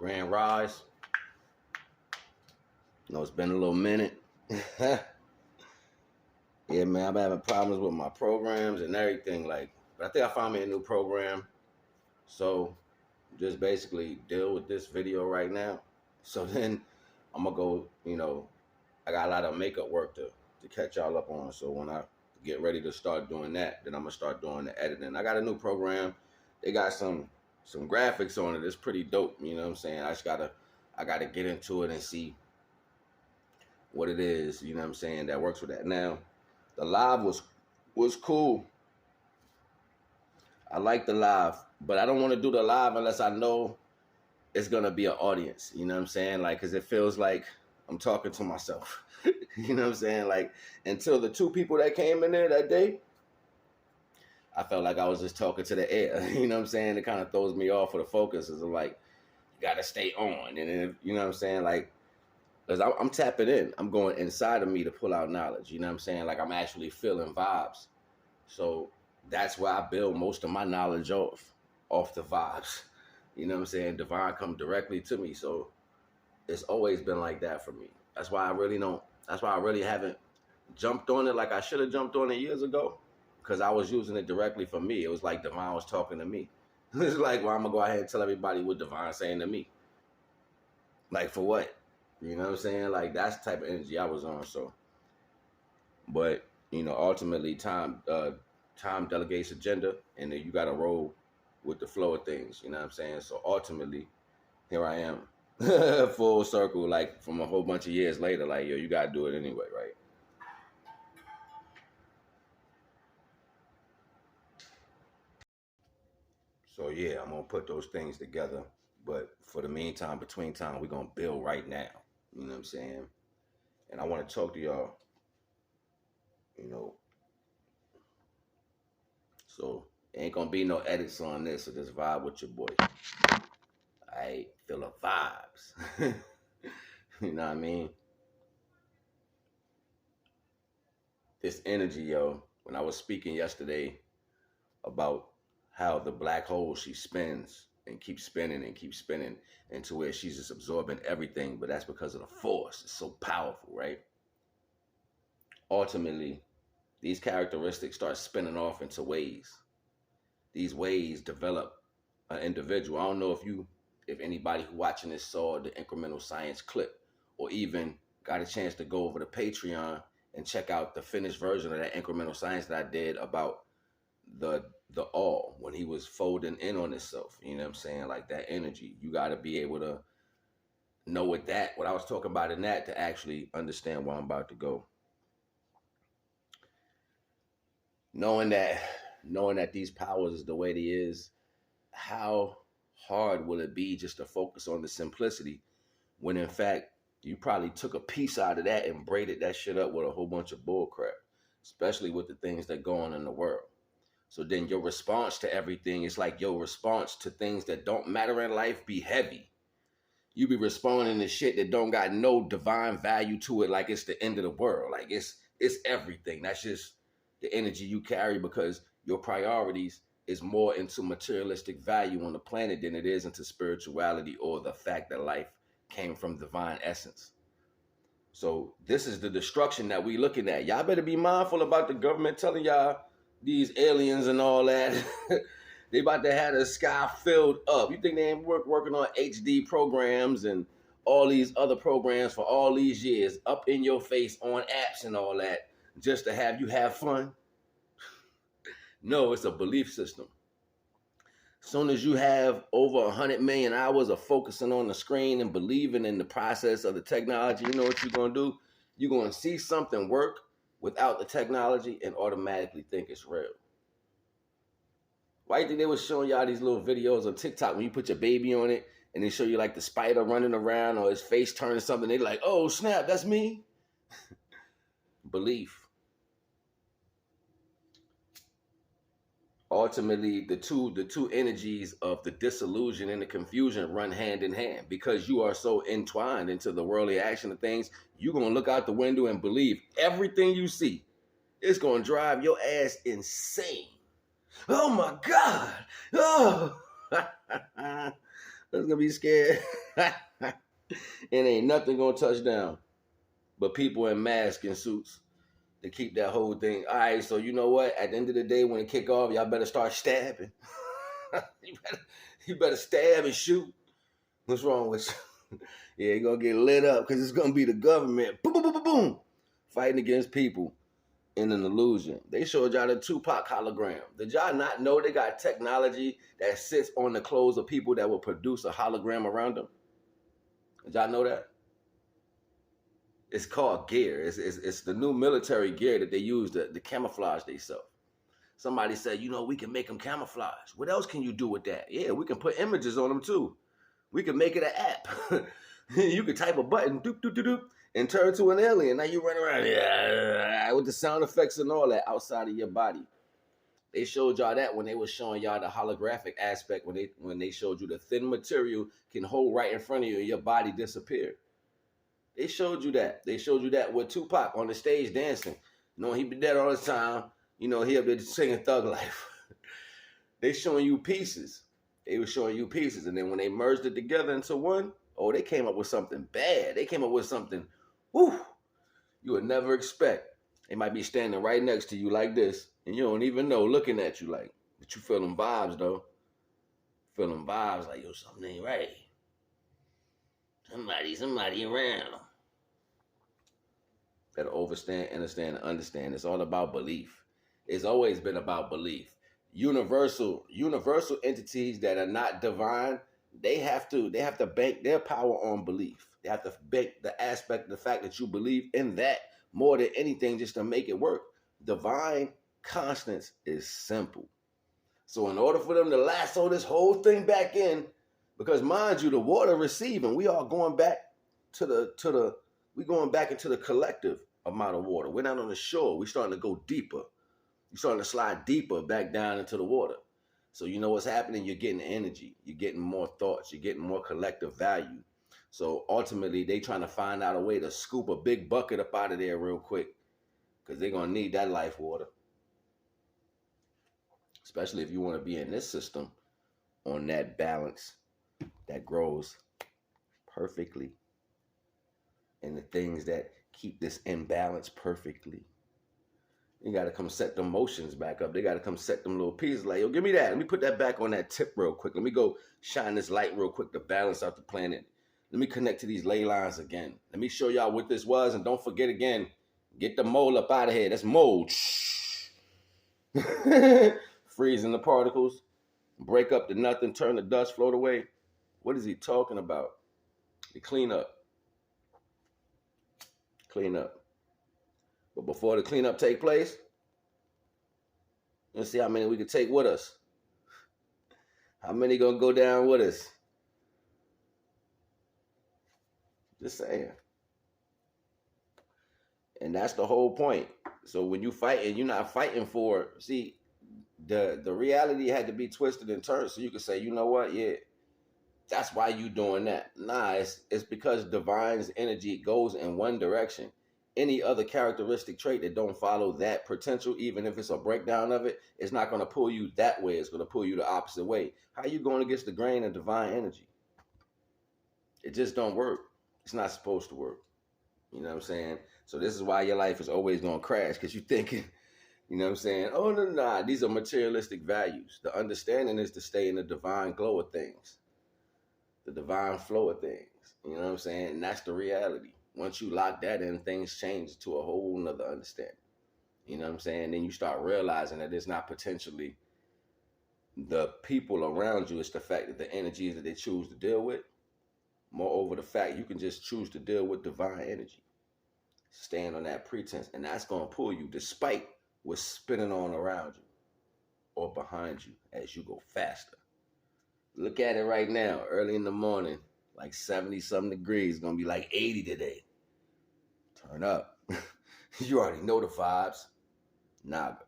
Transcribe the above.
Grand Rise. It's been a little minute. Yeah, man, I've been having problems with my programs and everything. But I think I found me a new program. So just basically deal with this video right now. So then I'm gonna go, I got a lot of makeup work to catch y'all up on. So when I get ready to start doing that, then I'm gonna start doing the editing. I got a new program. They got some graphics on it. It's pretty dope. You know what I'm saying? I gotta get into it and see what it is. You know what I'm saying? That works with that. Now, the live was cool. I like the live, but I don't want to do the live unless I know it's gonna be an audience. You know what I'm saying? Cause it feels like I'm talking to myself. You know what I'm saying? Until the two people that came in there that day, I felt like I was just talking to the air. You know what I'm saying? It kind of throws me off of the focus. It's like, you got to stay on. And then, you know what I'm saying? Because I'm tapping in. I'm going inside of me to pull out knowledge. You know what I'm saying? I'm actually feeling vibes. So that's where I build most of my knowledge off the vibes. You know what I'm saying? Divine come directly to me. So it's always been like that for me. That's why I really haven't jumped on it like I should have jumped on it years ago. Because I was using it directly for me. It was like Divine was talking to me. It's like, well, I'm going to go ahead and tell everybody what Divine's saying to me. For what? You know what I'm saying? That's the type of energy I was on. So, but, ultimately, time delegates agenda. And then you got to roll with the flow of things. You know what I'm saying? So, ultimately, here I am. Full circle, from a whole bunch of years later. Yo, you got to do it anyway, right? So yeah, I'm gonna put those things together. But for the meantime, between time, we're gonna build right now. You know what I'm saying? And I want to talk to y'all. So ain't gonna be no edits on this. So just vibe with your boy. I feel the vibes. You know what I mean? This energy, yo. When I was speaking yesterday about how the black hole, she spins and keeps spinning and keeps spinning into where she's just absorbing everything, but that's because of the force. It's so powerful, right? Ultimately, these characteristics start spinning off into waves. These waves develop an individual. I don't know if anybody who watching this saw the incremental science clip or even got a chance to go over to Patreon and check out the finished version of that incremental science that I did about the all when he was folding in on himself. You know what I'm saying? That energy. You got to be able to know what I was talking about in that to actually understand where I'm about to go. Knowing that these powers is the way they is, how hard will it be just to focus on the simplicity when in fact you probably took a piece out of that and braided that shit up with a whole bunch of bull crap, especially with the things that go on in the world. So then your response to everything is your response to things that don't matter in life be heavy. You be responding to shit that don't got no divine value to it, like it's the end of the world. It's everything. That's just the energy you carry because your priorities is more into materialistic value on the planet than it is into spirituality or the fact that life came from divine essence. So this is the destruction that we looking at. Y'all better be mindful about the government telling y'all these aliens and all that. They about to have the sky filled up. You think they ain't working on HD programs and all these other programs for all these years up in your face on apps and all that just to have you have fun? No, it's a belief system. Soon as you have over 100 million hours of focusing on the screen and believing in the process of the technology, you know what you're going to do? You're going to see something work without the technology and automatically think it's real. Why do you think they was showing y'all these little videos on TikTok when you put your baby on it and they show you the spider running around or his face turning something? They like, oh snap, that's me. Belief. Ultimately, the two energies of the disillusion and the confusion run hand in hand because you are so entwined into the worldly action of things. You're going to look out the window and believe everything you see. It's going to drive your ass insane. Oh my God. Oh, that's going to be scared. And ain't nothing gonna touch down but people in masks and suits to keep that whole thing. All right, so you know what? At the end of the day, when it kick off, y'all better start stabbing. you better stab and shoot. What's wrong with you? Yeah, you're gonna get lit up because it's gonna be the government. Boom, boom, boom, boom, boom, fighting against people in an illusion. They showed y'all the Tupac hologram. Did y'all not know they got technology that sits on the clothes of people that will produce a hologram around them? Did y'all know that? It's called gear. It's the new military gear that they use to camouflage themselves. Somebody said, we can make them camouflage. What else can you do with that? Yeah, we can put images on them too. We can make it an app. You can type a button, doop, doop, doop, doop, and turn to an alien. Now you run around with the sound effects and all that outside of your body. They showed y'all that when they were showing y'all the holographic aspect, when they showed you the thin material can hold right in front of you and your body disappear. They showed you that. They showed you that with Tupac on the stage dancing. He be dead all the time. He up there singing Thug Life. They showing you pieces. They were showing you pieces. And then when they merged it together into one, they came up with something bad. They came up with something, you would never expect. They might be standing right next to you like this, and you don't even know, looking at you like, but you feel them vibes, though. Feel them vibes like, something ain't right. Somebody around. Gotta understand, and understand. It's all about belief. It's always been about belief. Universal entities that are not divine, they have to bank their power on belief. They have to bank the aspect of the fact that you believe in that more than anything just to make it work. Divine constants is simple. So in order for them to lasso this whole thing back in, because mind you, the water receiving, we are going back we going back into the collective amount of water. We're not on the shore. We're starting to go deeper. You're starting to slide deeper back down into the water. So you know what's happening? You're getting energy. You're getting more thoughts. You're getting more collective value. So ultimately, they trying to find out a way to scoop a big bucket up out of there real quick because they're going to need that life water. Especially if you want to be in this system on that balance that grows perfectly and the things that keep this imbalance perfectly. You got to come set them motions back up. They got to come set them little pieces like, give me that. Let me put that back on that tip real quick. Let me go shine this light real quick to balance out the planet. Let me connect to these ley lines again. Let me show y'all what this was. And don't forget again, get the mold up out of here. That's mold. Freezing the particles. Break up the nothing. Turn the dust. Float away. What is he talking about? The cleanup. Clean up. But before the cleanup take place, let's see how many we can take with us. How many gonna go down with us? Just saying. And that's the whole point. So when you fight and you're not fighting for, see, the reality had to be twisted and turned so you could say, you know what, yeah, that's why you doing that. Nah, it's because divine's energy goes in one direction. Any other characteristic trait that don't follow that potential, even if it's a breakdown of it, it's not going to pull you that way. It's going to pull you the opposite way. How are you going against the grain of divine energy? It just don't work. It's not supposed to work. You know what I'm saying? So this is why your life is always going to crash, because you're thinking, you know what I'm saying? Oh, no, these are materialistic values. The understanding is to stay in the divine glow of things, the divine flow of things. You know what I'm saying? And that's the reality. Once you lock that in, things change to a whole nother understanding. You know what I'm saying? Then you start realizing that it's not potentially the people around you. It's the fact that the energies that they choose to deal with. Moreover, the fact you can just choose to deal with divine energy. Stand on that pretense. And that's going to pull you despite what's spinning on around you or behind you as you go faster. Look at it right now, early in the morning. Like 70-something degrees. It's going to be like 80 today. Turn up. You already know the vibes. NAGA.